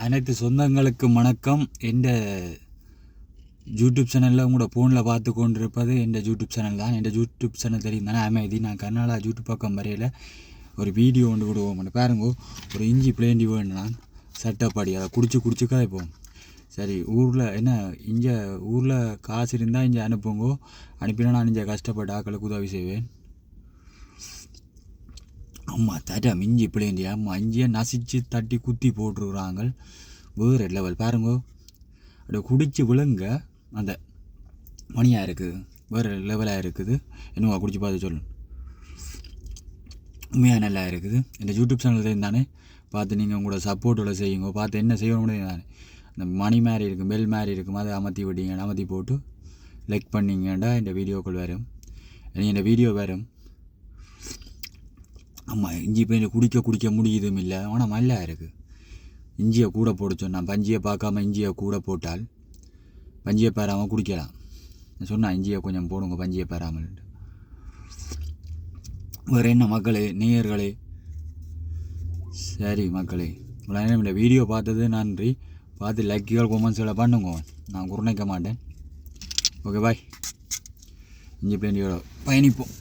அனைத்து சொந்தங்களுக்கும் வணக்கம். எந்த யூடியூப் சேனலில் உங்களோட ஃபோனில் பார்த்து கொண்டிருப்பது எந்த யூடியூப் சேனல் தான். எந்த யூடியூப் சேனல் தெரியும் தானே அமைதி. நான் கர்நாடகா யூடியூப் பக்கம் வரையில் ஒரு வீடியோ ஒன்று விடுவோம். பாருங்க, ஒரு இஞ்சி பிளேண்டி வேணும்னா சட்டப்படி அதை குடிச்சு கதைப்போம். சரி, ஊரில் என்ன இங்கே ஊரில் காசு இருந்தால் இங்கே அனுப்புங்கோ. அனுப்பினா நான் இங்கே கஷ்டப்பட்ட ஆக்களுக்கு உதவி செய்வேன். அம்மா தரம் இஞ்சி பிளேண்டி அம்மா இஞ்சியை நசிச்சு தட்டி குத்தி போட்டுருக்குறாங்க. வேறு லெவல் பாருங்கோ. அப்படி குடிச்சு விழுங்க அந்த மணியாக இருக்குது, வேறு லெவலாக இருக்குது. என்னவா குடிச்சு பார்த்து சொல்லணும். உண்மையாக நல்லா இருக்குது. இந்த யூடியூப் சேனல் இருந்தானே பார்த்து நீங்கள் உங்களோட சப்போர்ட்டோட செய்யுங்க. பார்த்து என்ன செய்யணும்னு தானே அந்த மணி மாதிரி இருக்கும், பெல் மாதிரி இருக்கும், அதை அமர்த்தி விட்டீங்க. அமர்த்தி போட்டு லைக் பண்ணிங்கண்டா இந்த வீடியோக்கள் வரும். இந்த வீடியோ வரும். ஆமாம், இஞ்சி போய் குடிக்க முடியுதும் இல்லை. ஆனால் நல்லா இருக்குது. இஞ்சியை கூட போட சொன்னால் பஞ்சியை பார்க்காம இஞ்சியை கூட போட்டால் பஞ்சியை பெறாமல் குடிக்கலாம். சொன்னால் இஞ்சியை கொஞ்சம் போடுங்க பஞ்சியை பெறாமல். வேறு என்ன மக்களே, நேயர்களே. சரி மக்களே, இவ்வளோ நேரம் இந்த வீடியோ பார்த்தது நன்றி. பார்த்து லைக்குகள் கொமெண்ட்ஸ்களை பண்ணுங்க. நான் குறைக்க மாட்டேன். Okay bye. இஞ்சி பிளேண்டியோட பயணிப்போம்.